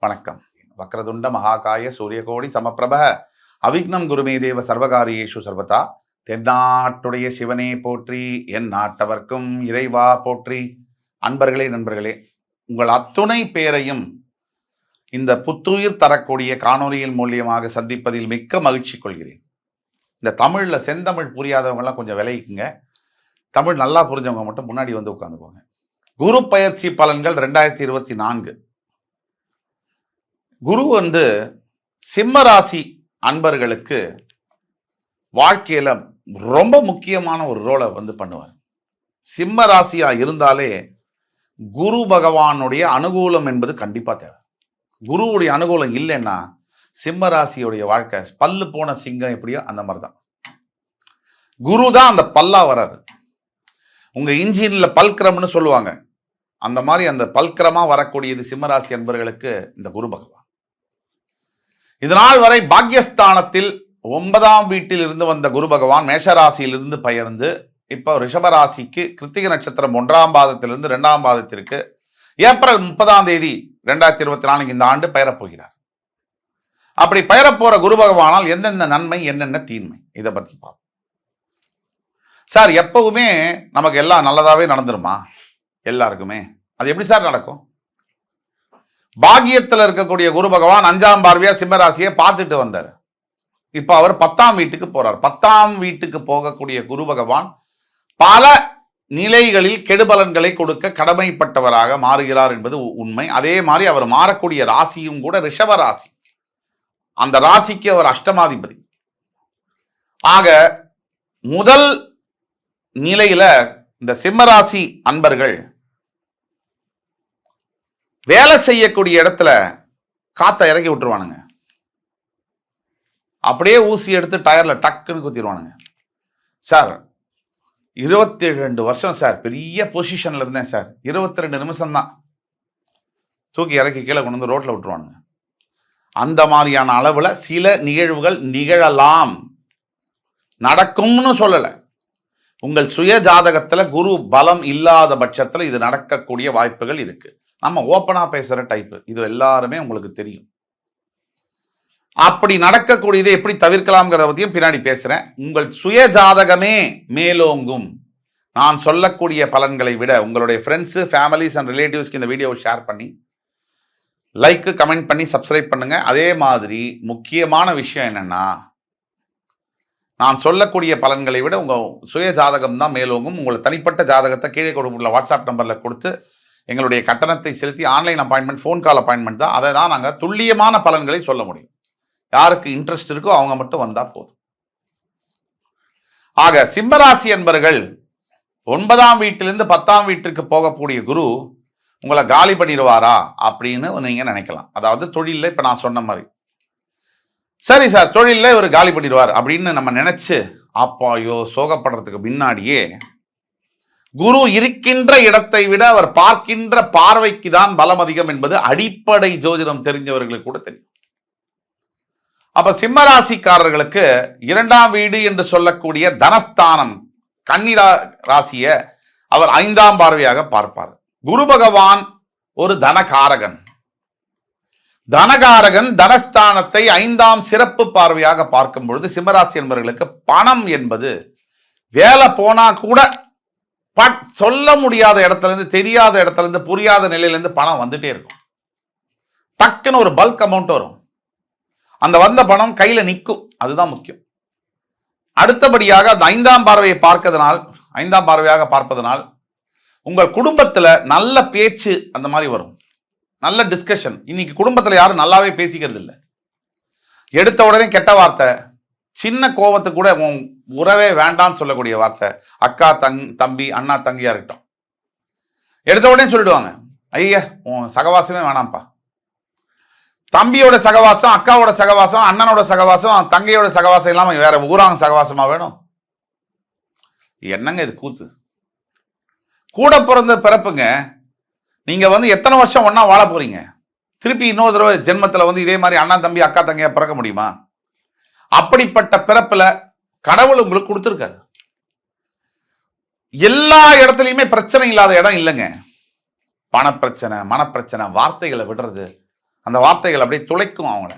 வணக்கம். வக்ரதுண்ட மகாகாய சூரியகோடி சமப்பிரப அவிக்னம் குருமே தேவ சர்வகாரியேஷு சர்வதா. தென்னாட்டுடைய சிவனே போற்றி, என் நாட்டவர்க்கும் இறைவா போற்றி. அன்பர்களே, நண்பர்களே, உங்கள் அத்துணை பேரையும் இந்த புத்துயிர் தரக்கூடிய காணொலியின் மூலியமாக சந்திப்பதில் மிக்க மகிழ்ச்சி கொள்கிறேன். இந்த தமிழ்ல செந்தமிழ் புரியாதவங்கலாம் கொஞ்சம் விலகிக்குங்க. தமிழ் நல்லா புரிஞ்சவங்க மட்டும் முன்னாடி வந்து உட்காந்துக்கோங்க. குரு பயிற்சி பலன்கள் 2024. குரு சிம்ம ராசி அன்பர்களுக்கு வாழ்க்கையில ரொம்ப முக்கியமான ஒரு ரோலை பண்ணுவார். சிம்ம ராசியா இருந்தாலே குரு பகவானுடைய அனுகூலம் என்பது கண்டிப்பா தேவை. குருவுடைய அனுகூலம் இல்லைன்னா சிம்ம ராசியுடைய வாழ்க்கை பல்லு போன சிங்கம் எப்படியோ அந்த மாதிரிதான். குரு தான் அந்த பல்லா வராரு. உங்க இன்ஜின்ல பல்கிரம்னு சொல்லுவாங்க, அந்த மாதிரி அந்த பல்கிரமா வரக்கூடியது சிம்மராசி அன்பர்களுக்கு இந்த குரு பகவான். இதனால் வரை பாக்யஸ்தானத்தில் 9ஆம் வீட்டில் இருந்து வந்த குரு பகவான் மேஷராசியிலிருந்து பெயர்ந்து இப்ப ரிஷபராசிக்கு கிருத்திகை நட்சத்திரம் 1ஆம் பாதத்திலிருந்து 2ஆம் பாதத்திற்கு ஏப்ரல் 30ஆம் தேதி 2024 இந்த ஆண்டு பெயரப்போகிறார். அப்படி பெயரப்போற குரு பகவானால் எந்தெந்த நன்மை என்னென்ன தீன்மை இதை பற்றி பார்ப்போம். சார், எப்பவுமே நமக்கு எல்லாம் நல்லதாவே நடந்துருமா? எல்லாருக்குமே அது எப்படி சார் நடக்கும்? பாகியத்தில் இருக்கக்கூடிய குரு பகவான் 5ஆம் பார்வையா சிம்மராசியை பார்த்துட்டு வந்தார். இப்ப அவர் 10ஆம் வீட்டுக்கு போறார். 10ஆம் வீட்டுக்கு போகக்கூடிய குரு பகவான் பல நிலைகளில் கெடுபலன்களை கொடுக்க கடமைப்பட்டவராக மாறுகிறார் என்பது உண்மை. அதே மாதிரி அவர் மாறக்கூடிய ராசியும் கூட ரிஷப ராசி. அந்த ராசிக்கு அவர் அஷ்டமாதிபதி. ஆக முதல் நிலையில இந்த சிம்மராசி அன்பர்கள் வேலை செய்யக்கூடிய இடத்துல காத்த இறக்கி விட்டுருவானுங்க. அப்படியே ஊசி எடுத்து டயர்ல டக்குன்னு குத்திடுவானுங்க. சார், 22 வருஷம் சார் பெரிய பொசிஷன்ல இருந்தேன் சார், 22 நிமிஷம் தான் தூக்கி இறக்கி கீழே கொண்டு வந்து ரோட்ல விட்டுருவானுங்க. அந்த மாதிரியான அளவுல சில நிகழ்வுகள் நிகழலாம், நடக்கும்னு சொல்லல. உங்கள் சுய ஜாதகத்துல குரு பலம் இல்லாத பட்சத்துல இது நடக்கக்கூடிய வாய்ப்புகள் இருக்கு. நம்ம ஓப்பனா பேசுற டைப், இது எல்லாருமே உங்களுக்கு தெரியும். அப்படி நடக்கக்கூடியதை எப்படி தவிர்க்கலாம்ங்கிறத பத்தியும் பின்னாடி பேசுறேன். உங்கள் சுய ஜாதகமே மேலோங்கும். நான் சொல்லக்கூடிய பலன்களை விட உங்களுடைய ஃப்ரெண்ட்ஸ், ஃபேமிலிஸ் அண்ட் ரிலேட்டிவ்ஸ்க்கு இந்த வீடியோவை ஷேர் பண்ணி லைக் கமெண்ட் பண்ணி சப்ஸ்கிரைப் பண்ணுங்க. அதே மாதிரி முக்கியமான விஷயம் என்னன்னா, நான் சொல்லக்கூடிய பலன்களை விட உங்க சுய ஜாதகம் தான் மேலோங்கும். உங்களை தனிப்பட்ட ஜாதகத்தை கீழே கொடுத்துள்ள வாட்ஸ்அப் நம்பர்ல கொடுத்து எங்களுடைய கட்டணத்தை செலுத்தி online appointment, phone call appointment தான், அதை தான் நாங்கள் துல்லியமான பலன்களை சொல்ல முடியும். யாருக்கு இன்ட்ரெஸ்ட் இருக்கோ அவங்க மட்டும் வந்தா போதும். ஆக சிம்மராசி என்பர்கள் 9ஆம் வீட்டிலிருந்து 10ஆம் வீட்டிற்கு போகக்கூடிய குரு உங்களை காலி பண்ணிடுவாரா அப்படின்னு நீங்க நினைக்கலாம். அதாவது தொழில இப்ப நான் சொன்ன மாதிரி, சரி சார் தொழில ஒரு காலி பண்ணிடுவார் அப்படின்னு நம்ம நினைச்சு அப்பாயோ சோகப்படுறதுக்கு முன்னாடியே குரு இருக்கின்ற இடத்தை விட அவர் பார்க்கின்ற பார்வைக்கு தான் பலம் அதிகம் என்பது அடிப்படை ஜோதிடம் தெரிஞ்சவர்களுக்கு கூட தெரியும். அப்ப சிம்மராசிக்காரர்களுக்கு 2ஆம் வீடு என்று சொல்லக்கூடிய தனஸ்தானம் கன்னி ராசியை அவர் 5ஆம் பார்வையாக பார்ப்பார். குரு பகவான் ஒரு தனகாரகன். தனகாரகன் தனஸ்தானத்தை 5ஆம் சிறப்பு பார்வையாக பார்க்கும் பொழுது சிம்மராசி என்பவர்களுக்கு பணம் என்பது வேலை போனா கூட சொல்ல முடியாத இடத்துல இருந்து, தெரியாத இடத்துல இருந்து, புரியாத நிலையிலிருந்து பணம் வந்துட்டே இருக்கும். டக்குன்னு ஒரு பல்க் அமௌண்ட் வரும். அந்த வந்த பணம் கையில நிற்கும். அதுதான் முக்கியம். அடுத்தபடியாக அந்த 5ஆம் பார்வையை பார்க்கறதுனால், 5ஆம் பார்வையாக பார்ப்பதனால் உங்கள் குடும்பத்துல நல்ல பேச்சு அந்த மாதிரி வரும், நல்ல டிஸ்கஷன். இன்னைக்கு குடும்பத்துல யாரும் நல்லாவே பேசிக்கிறது இல்லை. எடுத்த உடனே கெட்ட வார்த்தை, சின்ன கோபத்துக்கு கூட உறவே வேண்டாம்னு சொல்லக்கூடிய வார்த்தை, அக்கா தம்பி அண்ணா தங்கியா இருக்கட்டும், எடுத்த உடனே சொல்லிடுவாங்க, ஐயா உன் சகவாசமே வேணாம்ப்பா. தம்பியோட சகவாசம், அக்காவோட சகவாசம், அண்ணனோட சகவாசம், தங்கையோட சகவாசம் இல்லாம வேற ஊராங்க சகவாசமா வேணும்? என்னங்க இது கூத்து? கூட பிறந்த பிறப்புங்க. நீங்க எத்தனை வருஷம் ஒன்னா வாழ போறீங்க? திருப்பி இன்னொரு தடவை ஜென்மத்துல இதே மாதிரி அண்ணா தம்பி அக்கா தங்கையா பிறக்க முடியுமா? அப்படிப்பட்ட பிறப்புல கடவுள் உங்களுக்கு கொடுத்திருக்காரு. எல்லா இடத்துலயுமே பிரச்சனை இல்லாத இடம் இல்லைங்க. பணப்பிரச்சனை, மனப்பிரச்சனை, வார்த்தைகளை விடுறது, அந்த வார்த்தைகள் அப்படியே துளைக்கும் அவங்கள.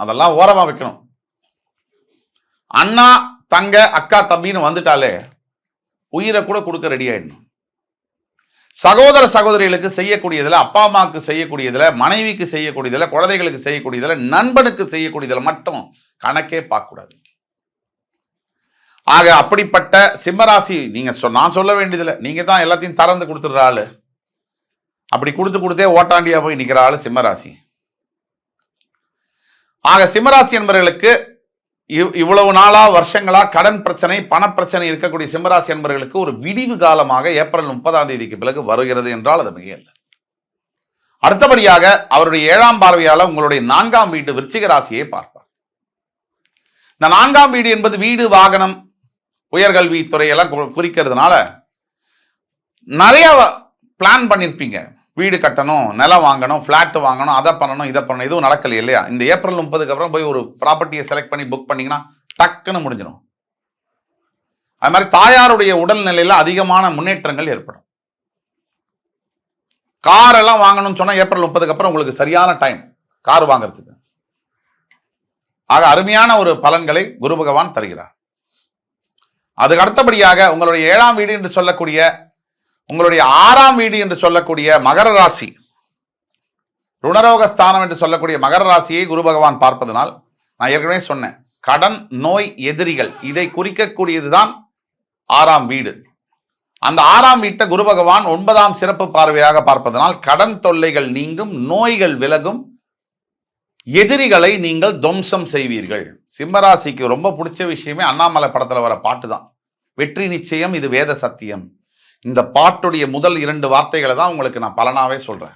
அதெல்லாம் ஓரமா வைக்கணும். அண்ணா தங்க அக்கா தம்பின்னு வந்துட்டாலே உயிரை கூட கொடுக்க ரெடி ஆயிடணும். சகோதர சகோதரிகளுக்கு செய்யக்கூடியதுல, அப்பா அம்மாவுக்கு செய்யக்கூடியதுல, மனைவிக்கு செய்யக்கூடியதுல, குழந்தைகளுக்கு செய்யக்கூடியதுல, நண்பனுக்கு செய்யக்கூடியதுல மட்டும் கணக்கே பார்க்க கூடாது. ஆக அப்படிப்பட்ட சிம்மராசி நீங்க நான் சொல்ல வேண்டியதில்லை, நீங்க தான் எல்லாத்தையும் திறந்து கொடுத்துடுற ஆளு. அப்படி கொடுத்தே ஓட்டாண்டியா போய் நிக்கிற ஆளு சிம்மராசி. ஆக சிம்மராசி என்பவர்களுக்கு இவ்வளவு நாளா வருஷங்களா கடன் பிரச்சனை, பணப்பிரச்சனை இருக்கக்கூடிய சிம்மராசி என்பவர்களுக்கு ஒரு விடிவு காலமாக ஏப்ரல் 30ஆம் தேதிக்கு பிறகு வருகிறது என்றால் அது மிக இல்லை. அடுத்தபடியாக அவருடைய 7ஆம் பார்வையால உங்களுடைய 4ஆம் வீடு விருச்சிக ராசியை பார்ப்பார். இந்த 4ஆம் வீடு என்பது வீடு, வாகனம், உயர்கல்வி துறையெல்லாம் குறிக்கிறதுனால நிறைய பிளான் பண்ணிருப்பீங்க. வீடு கட்டணும், நிலம் வாங்கணும், பிளாட் வாங்கணும், அதை பண்ணணும், இதை பண்ணணும். எதுவும் நடக்கல இல்லையா? இந்த ஏப்ரல் 30க்கு அப்புறம் போய் ஒரு ப்ராப்பர்ட்டியை செலக்ட் பண்ணி புக் பண்ணீங்கன்னா டக்குன்னு முடிஞ்சிடும். அது மாதிரி தாயாருடைய உடல்நிலையில அதிகமான முன்னேற்றங்கள் ஏற்படும். கார் எல்லாம் வாங்கணும்னு சொன்னா ஏப்ரல் 30க்கு அப்புறம் உங்களுக்கு சரியான டைம் கார் வாங்குறதுக்கு. ஆக அருமையான ஒரு பலன்களை குரு பகவான் தருகிறார். அதுக்கு அடுத்தபடியாக உங்களுடைய 7ஆம் வீடு என்று சொல்லக்கூடிய, உங்களுடைய 6ஆம் வீடு என்று சொல்லக்கூடிய மகர ராசி, ருணரோக ஸ்தானம் என்று சொல்லக்கூடிய மகர ராசியை குரு பகவான் பார்ப்பதனால், நான் ஏற்கனவே சொன்னேன், கடன், நோய், எதிரிகள் இதை குறிக்கக்கூடியதுதான் 6ஆம் வீடு. அந்த 6ஆம் வீட்டை குரு பகவான் 9ஆம் சிறப்பு பார்வையாக பார்ப்பதனால் கடன் தொல்லைகள் நீங்கும், நோய்கள் விலகும், எதிரிகளை நீங்கள் துவம்சம் செய்வீர்கள். சிம்மராசிக்கு ரொம்ப பிடிச்ச விஷயமே அண்ணாமலை படத்துல வர பாட்டு தான், வெற்றி நிச்சயம் இது வேத சத்தியம். இந்த பாட்டுடைய முதல் 2 வார்த்தைகளை தான் உங்களுக்கு நான் பலனாவே சொல்றேன்.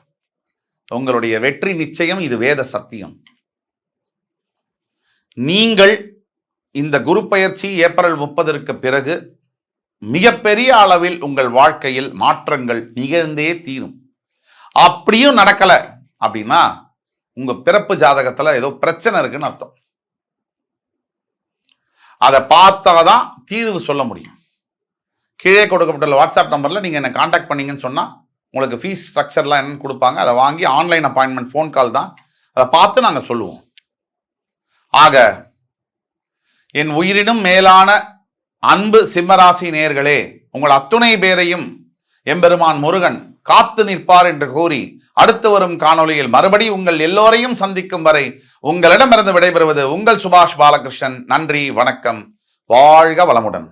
உங்களுடைய வெற்றி நிச்சயம் இது வேத சத்தியம். நீங்கள் இந்த குரு பயிற்சி ஏப்ரல் 30ற்கு பிறகு மிகப்பெரிய அளவில் உங்கள் வாழ்க்கையில் மாற்றங்கள் நிகழ்ந்தே தீரும். அப்படியும் நடக்கல அப்படின்னா உங்க பிறப்பு ஜாதகத்துல ஏதோ பிரச்சனை இருக்குன்னு அர்த்தம். அதை பார்த்தாதான் தீர்வு சொல்ல முடியும். கீழே கொடுக்கப்பட்டுள்ள வாட்ஸ்அப் நம்பர்ல நீங்க என்ன கான்டாக்ட் பண்ணீங்கன்னு சொன்னா உங்களுக்கு ஃபீஸ் ஸ்ட்ரக்சர்லாம் என்னன்னு கொடுப்பாங்க. அதை வாங்கி ஆன்லைன் அப்பாயின்மெண்ட், ஃபோன் கால் தான், அதை பார்த்து நாங்கள் சொல்லுவோம். ஆக என் உயிரினும் மேலான அன்பு சிம்மராசி நேயர்களே, உங்கள் அத்துணை பேரையும் எம்பெருமான் முருகன் காத்து நிற்பார் என்று கூறி அடுத்து வரும் காணொளியில் மறுபடி உங்கள் எல்லோரையும் சந்திக்கும் வரை உங்களிடமிருந்து விடைபெறுவது உங்கள் சுபாஷ் பாலகிருஷ்ணன். நன்றி, வணக்கம், வாழ்க வளமுடன்.